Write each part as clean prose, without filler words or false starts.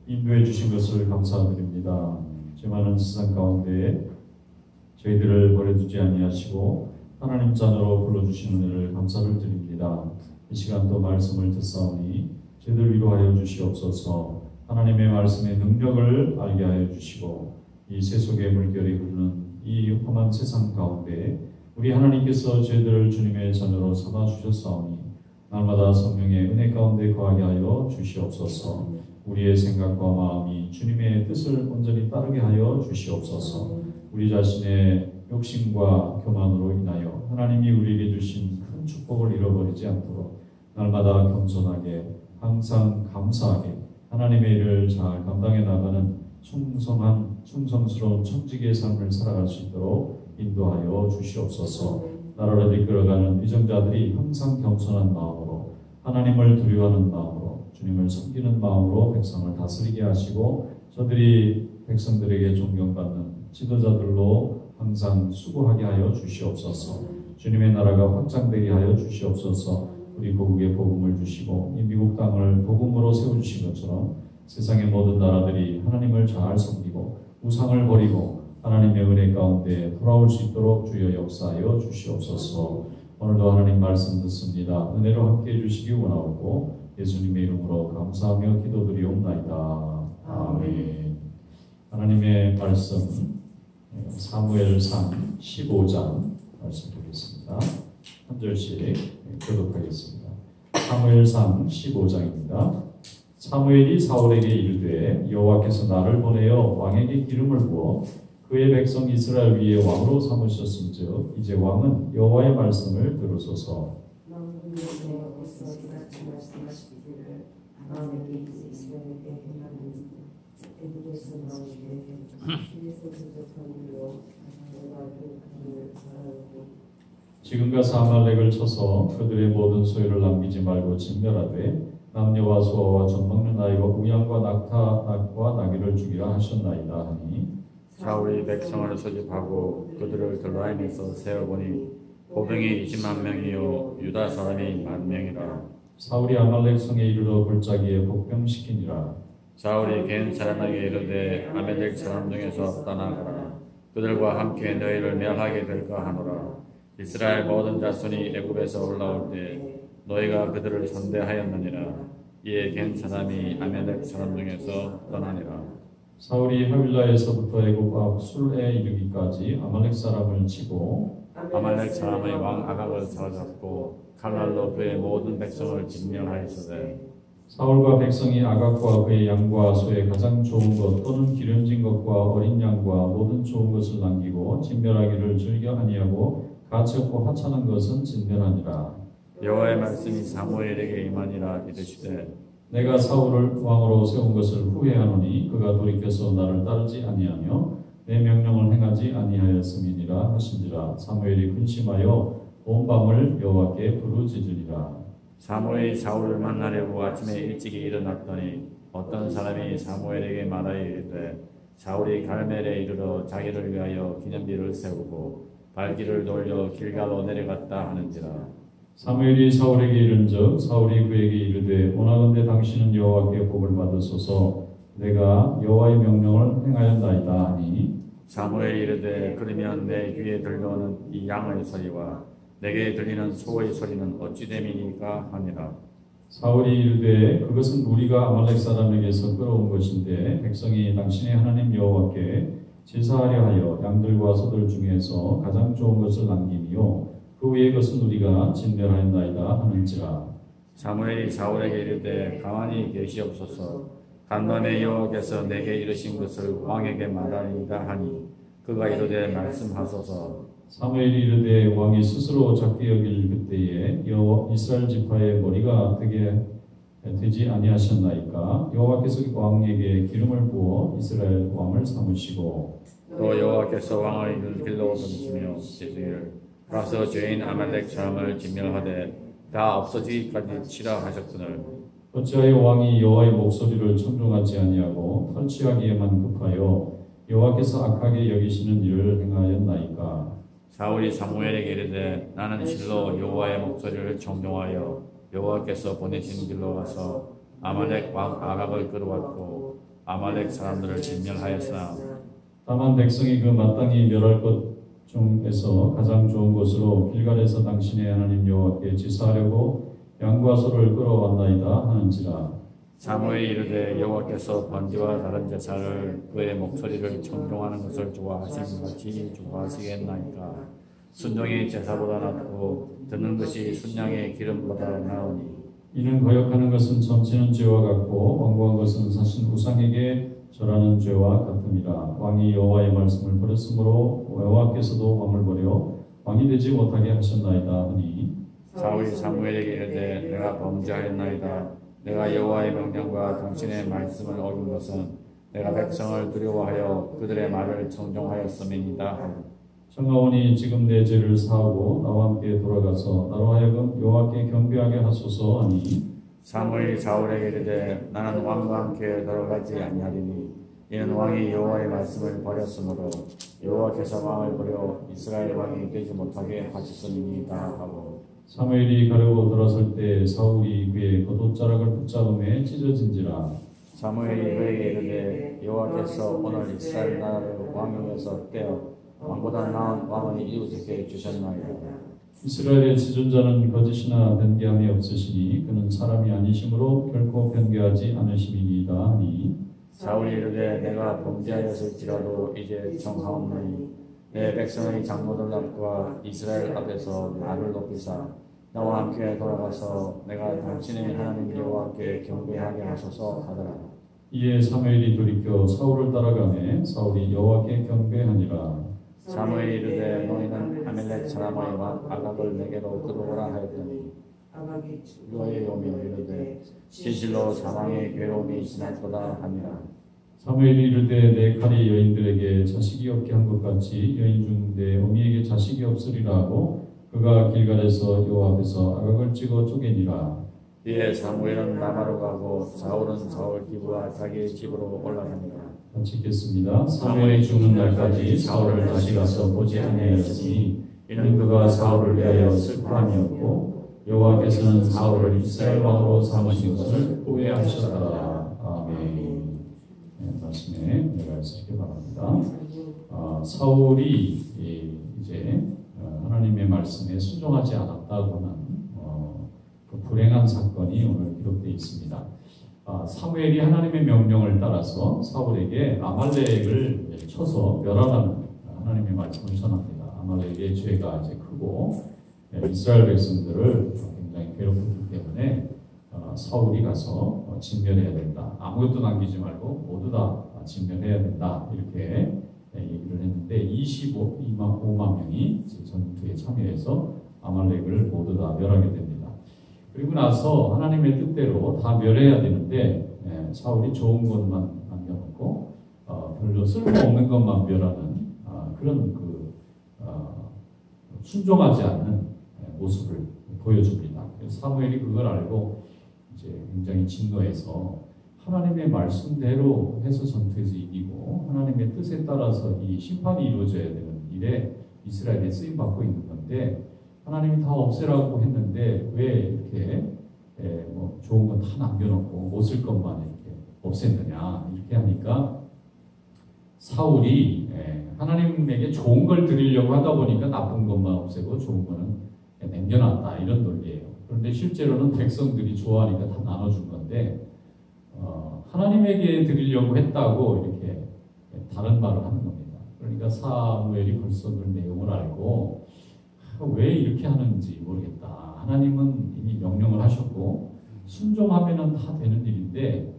인도해 주신 것을 감사드립니다. 저 많은 세상 가운데 저희들을 버려두지 아니하시고 하나님 자녀로 불러주신 은혜를 감사를 드립니다. 이 시간도 말씀을 듣사오니 저희들 위로하여 주시옵소서. 하나님의 말씀의 능력을 알게 하여 주시고 이 세속의 물결이 흐르는 이 험한 세상 가운데 우리 하나님께서 저희들을 주님의 자녀로 삼아 주셨사오니 날마다 성령의 은혜 가운데 거하게 하여 주시옵소서. 우리의 생각과 마음이 주님의 뜻을 온전히 따르게 하여 주시옵소서. 우리 자신의 욕심과 교만으로 인하여 하나님이 우리에게 주신 큰 축복을 잃어버리지 않도록 날마다 겸손하게 항상 감사하게 하나님의 일을 잘 감당해 나가는 충성스러운 청지기의 삶을 살아갈 수 있도록 인도하여 주시옵소서. 나라를 이끌어가는 위정자들이 항상 겸손한 마음으로 하나님을 두려워하는 마음으로 주님을 섬기는 마음으로 백성을 다스리게 하시고 저들이 백성들에게 존경받는 지도자들로 항상 수고하게 하여 주시옵소서. 주님의 나라가 확장되게 하여 주시옵소서. 우리 고국에 복음을 주시고 이 미국 땅을 복음으로 세워주신 것처럼 세상의 모든 나라들이 하나님을 잘 섬기고 우상을 버리고 하나님의 은혜 가운데 돌아올 수 있도록 주여 역사하여 주시옵소서. 오늘도 하나님 말씀 듣습니다. 은혜로 함께해 주시기 원하옵고 예수님의 이름으로 감사하며 기도드리옵나이다. 아멘. 하나님의 말씀 사무엘상 15장 말씀 보겠습니다. 한 절씩 교독하겠습니다. 사무엘상 15장입니다. 사무엘이 사울에게 이르되 여호와께서 나를 보내어 왕에게 기름을 부어 그의 백성 이스라엘 위에 왕으로 삼으셨음즉 이제 왕은 여호와의 말씀을 들으소서. 지금 가서 아말렉을 쳐서 그들의 모든 소유를 남기지 말고 진멸하되 남녀와 소아와 젖먹는 아이와 우양과 낙타와 나귀를 죽이라 하셨나이다 하니 사울이 백성을 소집하고 그들을 들라임에서 세어보니 보병이 20만 명이요 유다 사람이 10,000명이라. 사울이 아말렉 성에 이르러 골짜기에 복병시키니라. 사울이 겐 사람에게 이르되 아말렉 사람 중에서 떠나가라. 그들과 함께 너희를 멸하게 될까 하노라. 이스라엘 모든 자손이 애굽에서 올라올 때 너희가 그들을 선대하였느니라. 이에 겐 사람이 아말렉 사람 중에서 떠나니라. 사울이 하윌라에서부터 애굽 앞 술에 이르기까지 아말렉 사람을 치고 아말렉 사람의 왕 아각을 사로잡고 칼날로 그의 모든 백성을 진멸하였으되 사울과 백성이 아각과 그의 양과 소의 가장 좋은 것 또는 기름진 것과 어린 양과 모든 좋은 것을 남기고 진멸하기를 즐겨 아니하고 가치 없고 하찮은 것은 진멸하니라. 여호와의 말씀이 사무엘에게 임하니라 이르시되 내가 사울을 왕으로 세운 것을 후회하노니 그가 돌이켜서 나를 따르지 아니하며 내 명령을 행하지 아니하였음이니라 하신지라. 사무엘이 근심하여 온 밤을 여호와께 부르짖으리라. 사무엘이 사울을 만나려고 아침에 일찍이 일어났더니 어떤 사람이 사무엘에게 말하여 이르되 사울이 갈멜에 이르러 자기를 위하여 기념비를 세우고 발길을 돌려 길갈로 내려갔다 하는지라. 사무엘이 사울에게 이른즉 사울이 그에게 이르되 원하건대 당신은 여호와께 복을 받으소서 내가 여호와의 명령을 행하였나이다 하니 사무엘이 이르되 그러면 내 귀에 들려오는 이 양의 소리와 내게 들리는 소의 소리는 어찌 됨이니까 하니라. 사울이 이르되 그것은 우리가 아말렉 사람에게서 끌어온 것인데 백성이 당신의 하나님 여호와께 제사하려 하여 양들과 소들 중에서 가장 좋은 것을 남기며 그 위의 것은 우리가 진멸하였나이다 하는지라. 사무엘이 사울에게 이르되 가만히 계시옵소서 간밤에 여호와께서 내게 이르신 것을 왕에게 말하리이다 하니 그가 이르되 말씀하소서. 사무엘이 이르되 왕이 스스로 작게 여길 그때에 이스라엘 지파의 머리가 되지 아니하셨나이까. 여호와께서 왕에게 기름을 부어 이스라엘 왕을 삼으시고 또 여호와께서 왕을 길로 보내시며 이르시기를 가서 죄인 아말렉 사람을 진멸하되 다 없어지기까지 치라 하셨거늘 어찌하여 왕이 여호와의 목소리를 청종하지 아니하고 탈취하기에만 급하여 여호와께서 악하게 여기시는 일을 행하였나이까. 사울이 사무엘에게 이르되 나는 실로 여호와의 목소리를 청종하여 여호와께서 보내신 길로 가서 아말렉 왕 아각을 끌어왔고 아말렉 사람들을 진멸하였으나 다만 백성이 그 마땅히 멸할 것 중에서 가장 좋은 것으로 길갈에서 당신의 하나님 여호와께 제사하려고 양과 소를 끌어왔나이다 하는지라. 사무엘이 이르되 여호와께서 번제와 다른 제사를 그의 목소리를 청종하는 것을 좋아하신 같이 좋아하시겠나이까. 순종이 제사보다 낫고 듣는 것이 순양의 기름보다 나으니 이는 거역하는 것은 점치는 죄와 같고 완고한 것은 사신 우상에게 절하는 죄와 같음이라. 왕이 여호와의 말씀을 버렸으므로 여호와께서도 왕을 버려 왕이 되지 못하게 하셨나이다 하니 사울이 사무엘에게 이르되 내가 범죄하였나이다. 내가 여호와의 명령과 당신의 말씀을 어긴 것은 내가 백성을 두려워하여 그들의 말을 청종하였음이니이다. 청하오니 지금 내 죄를 사하고 나와 함께 돌아가서 나로 하여금 여호와께 경배하게 하소서 하니 사무엘이 사울에게 이르되 나는 왕과 함께 돌아가지 아니하리니 이는 왕이 여호와의 말씀을 버렸으므로 여호와께서 왕을 버려 이스라엘 왕이 되지 못하게 하셨음이니이다 하고 사무엘이 가려고 돌아설 때 사울이 그의 겉옷자락을 붙잡음에 찢어진지라. 사무엘이 그에게 이르되 여호와께서 오늘 이스라엘 나라를 왕위에서 떼어 왕보다 나은 왕을 이웃에게 주셨나이다. 이스라엘의 지존자는 거짓이나 변개함이 없으시니 그는 사람이 아니심으로 결코 변개하지 않으심이니이다 하니 사울이 이르되 내가 범죄하였을지라도 이제 청하옵나니 내 백성의 장모들 앞과 이스라엘 앞에서 나를 높이사 나와 함께 돌아가서 내가 당신의 하나님 여호와께 경배하게 하소서 하더라. 이에 사무엘이 돌이켜 사울을 따라가매 사울이 여호와께 경배하니라. 사무엘이 이르되 너희는 아멜렉 사람의 왕 아각을 내게로 끌어오라 하였더니 너희 오며 이르되 진실로 사망의 괴로움이 지났도다 하니라. 사무엘이 이르되 내 칼이 여인들에게 자식이 없게 한 것 같이 여인 중 내 어미에게 자식이 없으리라 하고 그가 길갈에서 여호와 앞에서 아각을 찍어 쪼개니라. 이에 사무엘은 라마로 가고 사울은 사울 기브와 자기의 집으로 올라가니라. 같이 읽겠습니다. 사무엘이 죽는 날까지 사울을 다시 가서 보지 아니하였으니 이는 그가 사울을 위하여 슬퍼함이었고 여호와께서는 사울을 이스라엘 왕으로 삼으신 것을 후회하셨다. 아멘. 말씀에 내가 있으시기 바랍니다. 사울이 이제 하나님의 말씀에 순종하지 않았다고 하는 그 불행한 사건이 오늘 기록되어 있습니다. 사무엘이 하나님의 명령을 따라서 사울에게 아말렉을 쳐서 멸하라는 하나님의 말씀을 전합니다. 아말렉의 죄가 이제 크고 이스라엘 백성들을 굉장히 괴롭혔기 때문에 사울이 가서 진멸해야 된다. 아무것도 남기지 말고 모두 다 진멸해야 된다. 이렇게 얘기를 했는데 25만 명이 전투에 참여해서 아말렉을 모두 다 멸하게 됩니다. 그리고 나서 하나님의 뜻대로 다 멸해야 되는데 사울이 좋은 것만 남겨놓고 별로 쓸모없는 것만 멸하는 그런 순종하지 않는 모습을 보여줍니다. 그래서 사무엘이 그걸 알고 이제 굉장히 진노해서 하나님의 말씀대로 해서 전투에서 이기고 하나님의 뜻에 따라서 이 심판이 이루어져야 되는 일에 이스라엘에 쓰임 받고 있는 건데 하나님이 다 없애라고 했는데 왜 이렇게 좋은 건 다 남겨놓고 못 쓸 것만 이렇게 없앴느냐 이렇게 하니까 사울이 하나님에게 좋은 걸 드리려고 하다 보니까 나쁜 것만 없애고 좋은 거는 남겨놨다 이런 논리예요. 그런데 실제로는 백성들이 좋아하니까 다 나눠준 건데 하나님에게 드리려고 했다고 이렇게 다른 말을 하는 겁니다. 그러니까 사무엘이 벌써 그 내용을 알고 왜 이렇게 하는지 모르겠다. 하나님은 이미 명령을 하셨고 순종하면은 다 되는 일인데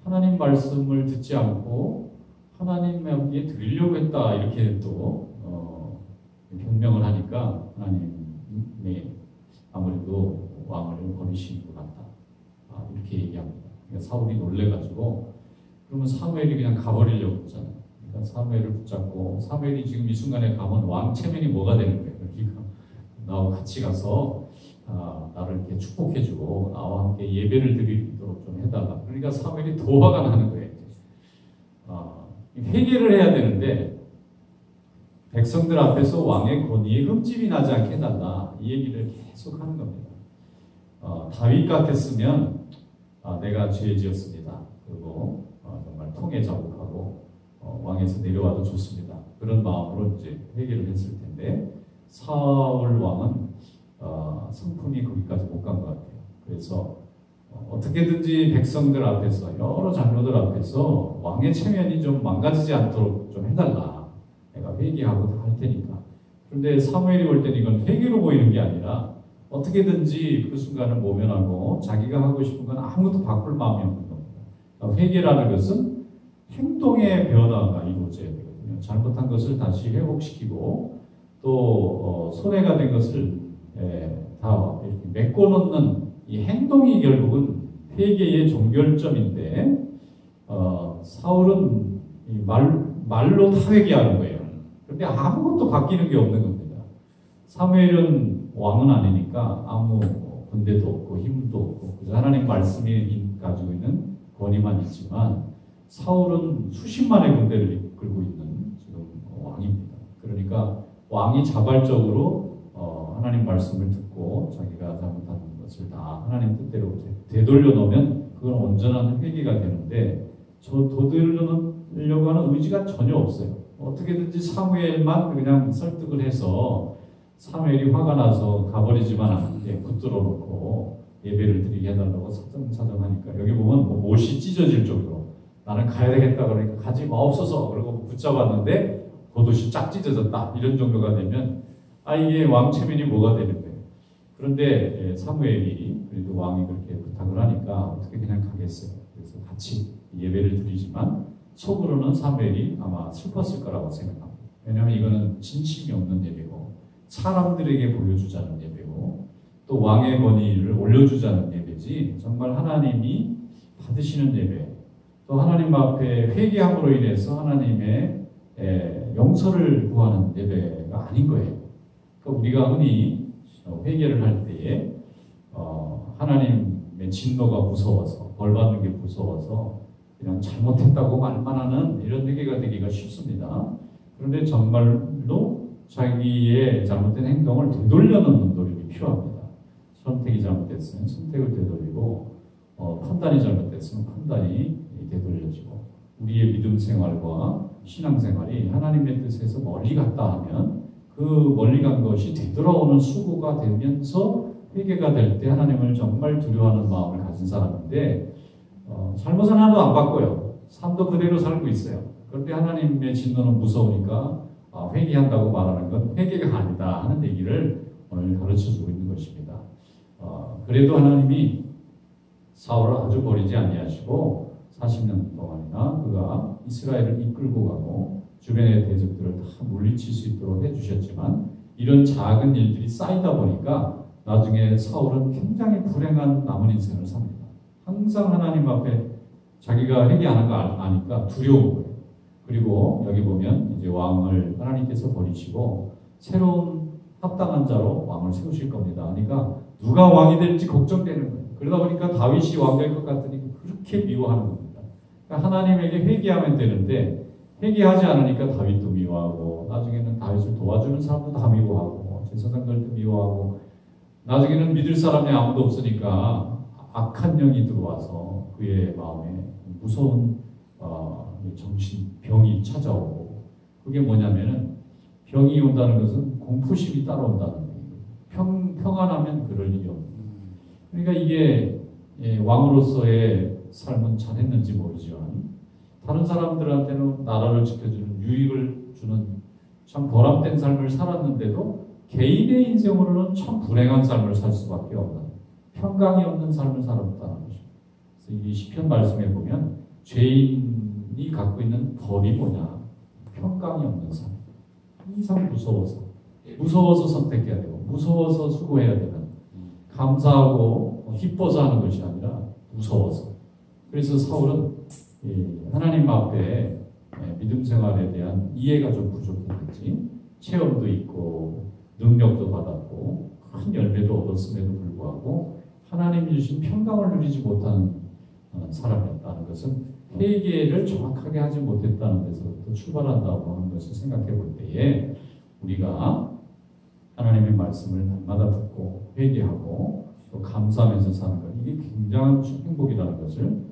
하나님 말씀을 듣지 않고 하나님에게 드리려고 했다 이렇게 또 변명을 하니까 하나님이 아무래도 왕을 버리신 것 같다 이렇게 얘기합니다. 그러니까 사울이 놀래가지고 그러면 사무엘이 그냥 가버리려고 했잖아요. 그러니까 사무엘을 붙잡고 사무엘이 지금 이 순간에 가면 왕 체면이 뭐가 되는 거예요. 그러니까 나와 같이 가서 나를 이렇게 축복해주고 나와 함께 예배를 드리도록 좀 해달라. 그러니까 사무엘이 더 화가 나는 거예요. 회개를 해야 되는데 백성들 앞에서 왕의 권위에 흠집이 나지 않게 해달라. 이 얘기를 계속 하는 겁니다. 다윗 같았으면 내가 죄 지었습니다. 그리고 정말 통해 자복하고 왕에서 내려와도 좋습니다. 그런 마음으로 이제 회개를 했을 텐데 사울 왕은 성품이 거기까지 못 간 것 같아요. 그래서 어떻게든지 백성들 앞에서 여러 장로들 앞에서 왕의 체면이 좀 망가지지 않도록 좀 해달라. 내가 회개하고 할 테니까. 그런데 사무엘이 볼 때는 이건 회개로 보이는 게 아니라 어떻게든지 그 순간을 모면하고 자기가 하고 싶은 건 아무것도 바꿀 마음이 없는 겁니다. 그러니까 회개라는 것은 행동의 변화가 이루어져야 되거든요. 잘못한 것을 다시 회복시키고 또 손해가 된 것을 다 이렇게 메꿔놓는 이 행동이 결국은 회개의 종결점인데 사울은 이 말로 다 회개하는 거예요. 그런데 아무것도 바뀌는 게 없는 겁니다. 사무엘은 왕은 아니니까 아무 군대도 없고 힘도 없고 그저 하나님 말씀이 가지고 있는 권위만 있지만 사울은 수십만의 군대를 이끌고 있는 지금 왕입니다. 그러니까 왕이 자발적으로 하나님 말씀을 듣고 자기가 잘못한 것을 다 하나님 뜻대로 되돌려 놓으면 그건 온전한 회개가 되는데 되돌려놓으려고 하는 의지가 전혀 없어요. 어떻게든지 사무엘만 그냥 설득을 해서 사무엘이 화가 나서 가버리지만 않게 붙들어 놓고 예배를 드리게 해달라고 사정하니까 여기 보면 못이 찢어질 정도로 나는 가야 되겠다 그러니까 가지 마옵소서 그러고 붙잡았는데 겉옷이 쫙 찢어졌다 이런 정도가 되면 이게 왕 체면이 뭐가 되는 거예요. 그런데 사무엘이 그래도 왕이 그렇게 부탁을 하니까 어떻게 그냥 가겠어요. 그래서 같이 예배를 드리지만 속으로는 사무엘이 아마 슬펐을 거라고 생각합니다. 왜냐하면 이거는 진심이 없는 예배고 사람들에게 보여주자는 예배고 또 왕의 권위를 올려주자는 예배지 정말 하나님이 받으시는 예배 또 하나님 앞에 회개함으로 인해서 하나님의 용서를 구하는 예배가 아닌 거예요. 그러니까 우리가 흔히 회개를 할 때에 하나님의 진노가 무서워서 벌 받는 게 무서워서 그냥 잘못했다고 말만 하는 이런 회개가 되기가 쉽습니다. 그런데 정말로 자기의 잘못된 행동을 되돌려놓는 노력이 필요합니다. 선택이 잘못됐으면 선택을 되돌리고 판단이 잘못됐으면 판단이 되돌려지고 우리의 믿음 생활과 신앙 생활이 하나님의 뜻에서 멀리 갔다 하면 그 멀리 간 것이 되돌아오는 수고가 되면서 회개가 될 때 하나님을 정말 두려워하는 마음을 가진 사람인데 잘못은 하나도 안 바꿔요. 삶도 그대로 살고 있어요. 그런데 하나님의 진노는 무서우니까 회개한다고 말하는 건 회개가 아니다 하는 얘기를 오늘 가르쳐주고 있는 것입니다. 그래도 하나님이 사울을 아주 버리지 아니하시고 40년 동안이나 그가 이스라엘을 이끌고 가고 주변의 대적들을 다 물리칠 수 있도록 해주셨지만 이런 작은 일들이 쌓이다 보니까 나중에 사울은 굉장히 불행한 남은 인생을 삽니다. 항상 하나님 앞에 자기가 회개하는 거 아니까 두려운 거예요. 그리고 여기 보면 이제 왕을 하나님께서 버리시고 새로운 합당한 자로 왕을 세우실 겁니다. 그러니까 누가 왕이 될지 걱정되는 거예요. 그러다 보니까 다윗이 왕 될 것 같으니 그렇게 미워하는 겁니다. 그러니까 하나님에게 회개하면 되는데 회개하지 않으니까 다윗도 미워하고 나중에는 다윗을 도와주는 사람도 다 미워하고 제사장들도 미워하고 나중에는 믿을 사람이 아무도 없으니까 악한 영이 들어와서 그의 마음에 무서운 정신병이 찾아오고 그게 뭐냐면은 병이 온다는 것은 공포심이 따라온다는 거예요. 평안하면 그럴 일이 없는 그러니까 이게 왕으로서의 삶은 잘했는지 모르지만 다른 사람들한테는 나라를 지켜주는 유익을 주는 참 보람된 삶을 살았는데도 개인의 인생으로는 참 불행한 삶을 살 수밖에 없는 평강이 없는 삶을 살았다는 것입니다. 그래서 이 시편 말씀에 보면 죄인이 갖고 있는 법이 뭐냐? 평강이 없는 삶. 항상 무서워서 선택해야 되고 무서워서 수고해야 되는 감사하고 기뻐서 하는 것이 아니라 무서워서. 그래서 사울은 하나님 앞에 믿음 생활에 대한 이해가 좀 부족했는지 체험도 있고 능력도 받았고 큰 열매도 얻었음에도 불구하고 하나님이 주신 평강을 누리지 못한 사람이었다는 것은 회개를 정확하게 하지 못했다는 데서부터 출발한다고 하는 것을 생각해 볼 때에 우리가 하나님의 말씀을 날마다 듣고 회개하고 또 감사하면서 사는 것 이게 굉장한 행복이라는 것을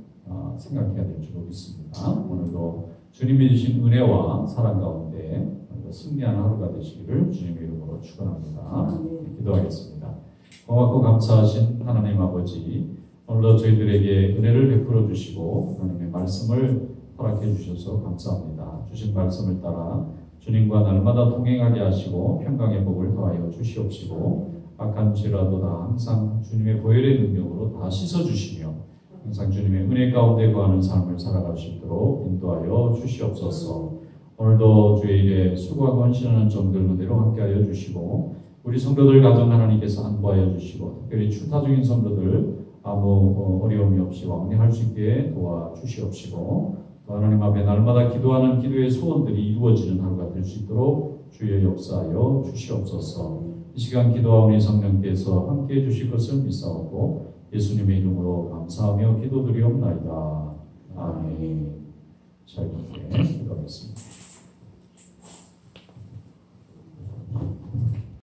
생각해야 될 줄 믿습니다. 오늘도 주님이 주신 은혜와 사랑 가운데 승리하는 하루가 되시기를 주님의 이름으로 축원합니다. 기도하겠습니다. 고맙고 감사하신 하나님 아버지 오늘도 저희들에게 은혜를 베풀어 주시고 하나님의 말씀을 허락해 주셔서 감사합니다. 주신 말씀을 따라 주님과 날마다 동행하게 하시고 평강의 복을 더하여 주시옵시고 악한 죄라도 다 항상 주님의 보혈의 능력으로 다 씻어주시며 항상 주님의 은혜 가운데 거하는 삶을 살아갈 수 있도록 인도하여 주시옵소서. 오늘도 주의 일에 수고하고 헌신하는 종들 은혜로 함께하여 주시고 우리 성도들 가정 하나님께서 안보하여 주시고 특별히 출타 중인 성도들 아무 어려움이 없이 왕래할 수 있게 도와주시옵시고 또 하나님 앞에 날마다 기도하는 기도의 소원들이 이루어지는 하루가 될 수 있도록 주의 역사하여 주시옵소서. 이 시간 기도하오니 성령께서 함께해 주실 것을 믿사오고 예수님의 이름으로 감사하며 기도드리옵나이다. 아멘. 잘 보세요.